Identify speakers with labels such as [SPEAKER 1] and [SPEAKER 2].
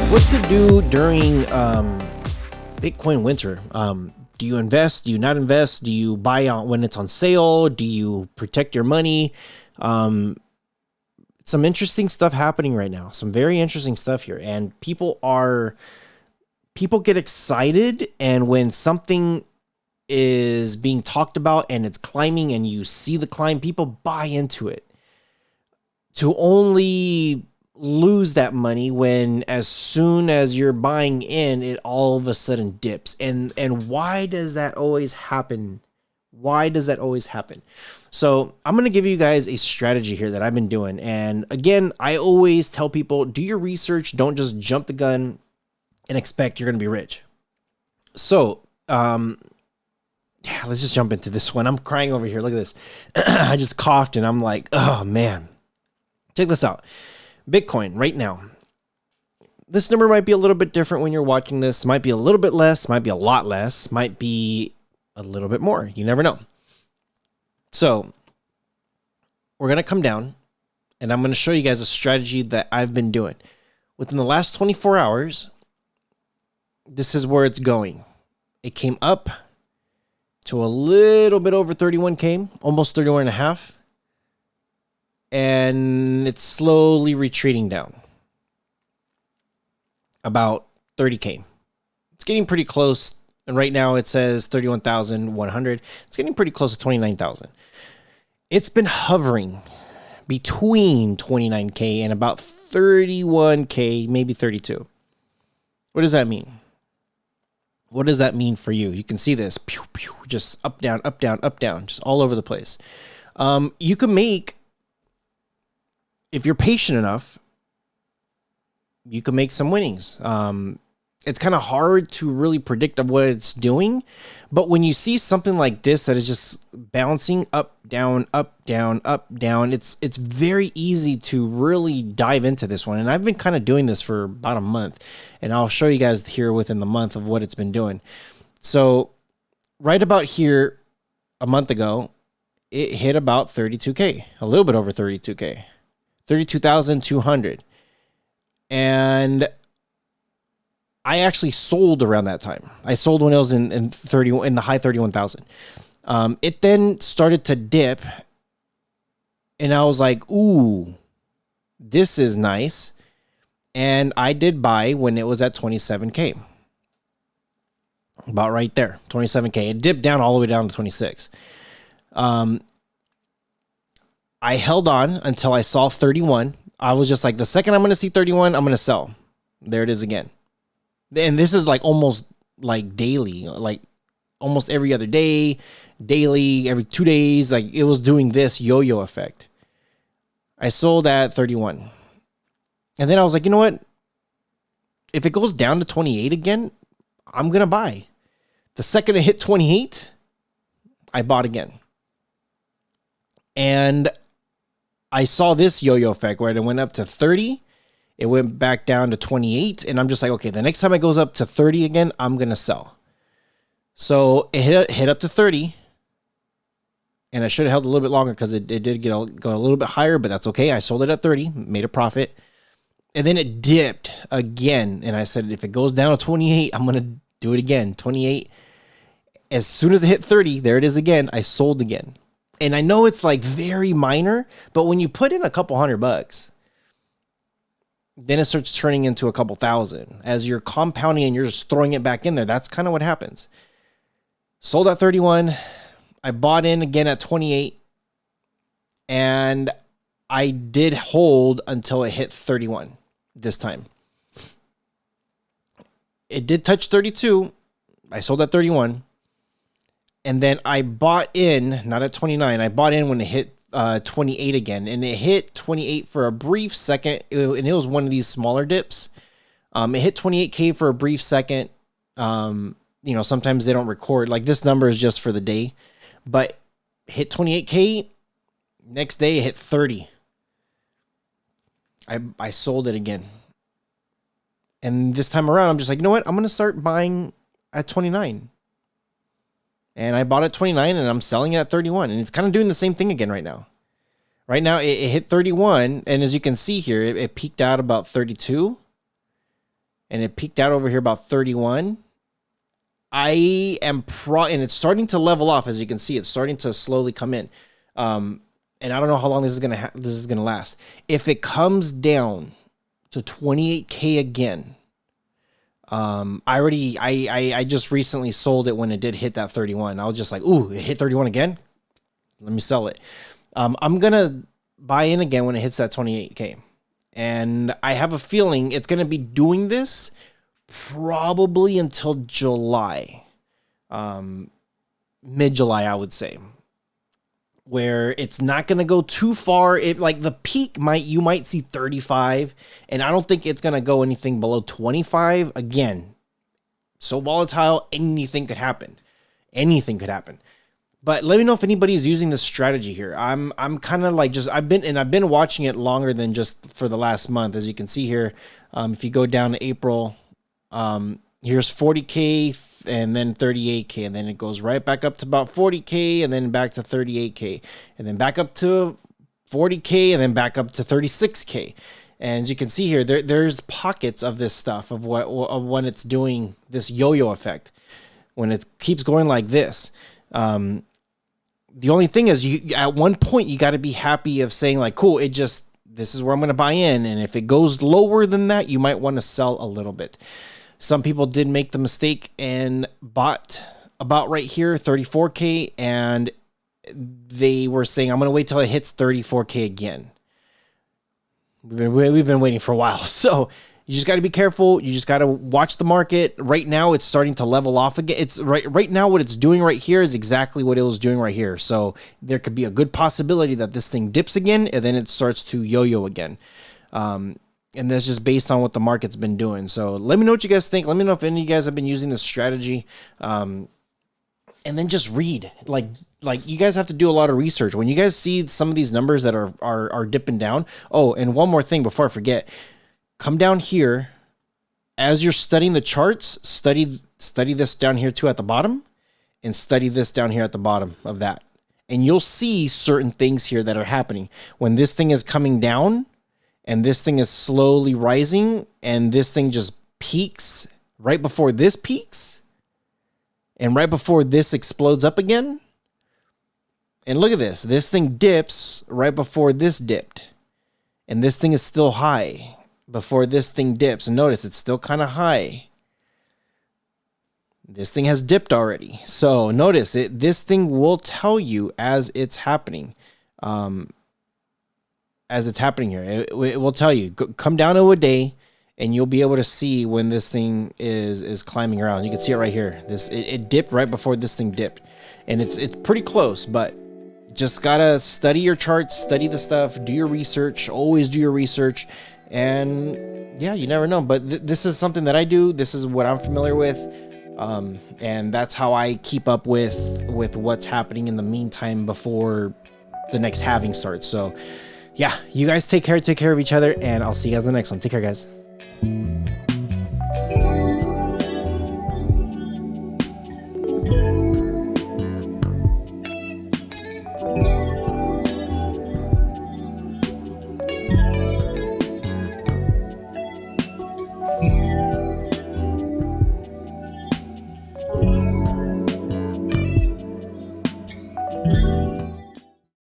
[SPEAKER 1] What to do during Bitcoin winter? Do you invest? Do you not invest? Do you buy on when it's on sale? Do you protect your money? Some interesting stuff happening right now. Some very interesting stuff here, and people get excited, and when something is being talked about and it's climbing, and you see the climb, people buy into it to only lose that money when as soon as you're buying in, it all of a sudden dips. And why does that always happen? So I'm going to give you guys a strategy here that I've been doing. And again, I always tell people, do your research. Don't just jump the gun and expect you're going to be rich. So, yeah, let's just jump into this one. I'm crying over here. Look at this. I just coughed and I'm like, oh man, check this out. Bitcoin right now. This number might be a little bit different when you're watching this. Might be a little bit less, might be a lot less, might be a little bit more. You never know. So we're going to come down and I'm going to show you guys a strategy that I've been doing. Within the last 24 hours, this is where it's going. It came up to a little bit over 31K, almost 31 and a half. And it's slowly retreating down about 30K. It's getting pretty close. And right now it says 31,100. It's getting pretty close to 29,000. It's been hovering between 29K and about 31K, maybe 32. What does that mean? What does that mean for you? You can see this, pew, pew, just up, down, up, down, up, down, just all over the place. You can make, if you're patient enough, you can make some winnings. It's kind of hard to really predict what it's doing, but when you see something like this that is just bouncing up, down, up, down, up, down, it's very easy to really dive into this one. And I've been kind of doing this for about a month, and I'll show you guys here within the month of what it's been doing. So right about here, a month ago, it hit about 32K, a little bit over 32K. 32,200. And I actually sold around that time. I sold when it was in the high 31,000. It then started to dip and I was like, ooh, this is nice. And I did buy when it was at 27K. About right there, 27K. It dipped down all the way down to 26. I held on until I saw 31. I was just like, the second I'm going to see 31, I'm going to sell. There it is again. And this is like almost like daily, like almost every other day, daily, every 2 days. Like it was doing this yo-yo effect. I sold at 31. And then I was like, you know what? If it goes down to 28 again, I'm going to buy. The second it hit 28, I bought again. And I saw this yo-yo effect where it went up to 30. It went back down to 28. And I'm just like, okay, the next time it goes up to 30 again, I'm going to sell. So it hit up to 30. And I should have held a little bit longer because it did go a little bit higher, but that's okay. I sold it at 30, made a profit. And then it dipped again. And I said, if it goes down to 28, I'm going to do it again. 28. As soon as it hit 30, there it is again. I sold again. And I know it's like very minor, but when you put in a couple $100, then it starts turning into a couple thousand. As you're compounding and you're just throwing it back in there, that's kind of what happens. Sold at 31. I bought in again at 28. And I did hold until it hit 31 this time. It did touch 32. I sold at 31. And then I bought in, not at 29, I bought in when it hit 28 again. And it hit 28 for a brief second. And it was one of these smaller dips. It hit 28K for a brief second. You know, sometimes they don't record. Like this number is just for the day. But hit 28K. Next day it hit 30. I sold it again. And this time around, I'm just like, you know what? I'm going to start buying at 29. And I bought at 29 and I'm selling it at 31. And it's kind of doing the same thing again right now. Right now, it hit 31. And as you can see here, it peaked out about 32. and it peaked out over here about 31. I am and it's starting to level off. As you can see, it's starting to slowly come in. And I don't know how long this is gonna last. If it comes down to 28K again, I just recently sold it when it did hit that 31. I was just like, ooh, it hit 31 again. Let me sell it. I'm gonna buy in again when it hits that 28K, and I have a feeling it's gonna be doing this probably until July, mid-July, I would say, where it's not going to go too far. It like the peak you might see 35, and I don't think it's going to go anything below 25. Again, so volatile, anything could happen. Anything could happen. But let me know if anybody's using this strategy here. I'm kind of like I've been watching it longer than just for the last month. As you can see here, if you go down to April, here's 40K and then 38K, and then it goes right back up to about 40K, and then back to 38K, and then back up to 40K, and then back up to 36K. And as you can see here, there's pockets of this stuff of when it's doing this yo-yo effect, when it keeps going like this. The only thing is, at one point you got to be happy of saying like, cool, this is where I'm going to buy in. And if it goes lower than that, you might want to sell a little bit. Some people did make the mistake and bought about right here, 34K, and they were saying, I'm going to wait till it hits 34K again. We've been waiting for a while. So you just got to be careful. You just got to watch the market. Right now, it's starting to level off again. It's right now, what it's doing right here is exactly what it was doing right here. So there could be a good possibility that this thing dips again, and then it starts to yo-yo again. And that's just based on what the market's been doing. So let me know what you guys think. Let me know if any of you guys have been using this strategy. And then just read. Like you guys have to do a lot of research. When you guys see some of these numbers that are dipping down. Oh, and one more thing before I forget. Come down here. As you're studying the charts, study this down here too at the bottom, and study this down here at the bottom of that. And you'll see certain things here that are happening. When this thing is coming down, and this thing is slowly rising, and this thing just peaks right before this peaks, and right before this explodes up again. And look at this. This thing dips right before this dipped. And this thing is still high before this thing dips. And notice it's still kind of high. This thing has dipped already. So notice it. This thing will tell you as it's happening. As it's happening here, it will tell you, come down to a day, and you'll be able to see when this thing is climbing around. You can see it right here. It dipped right before this thing dipped, and it's pretty close. But just gotta study your charts, study the stuff, do your research. Always do your research, and yeah, you never know. But this is something that I do. This is what I'm familiar with, and that's how I keep up with what's happening in the meantime before the next halving starts. So. Yeah, you guys take care of each other, and I'll see you guys in the next one. Take care, guys.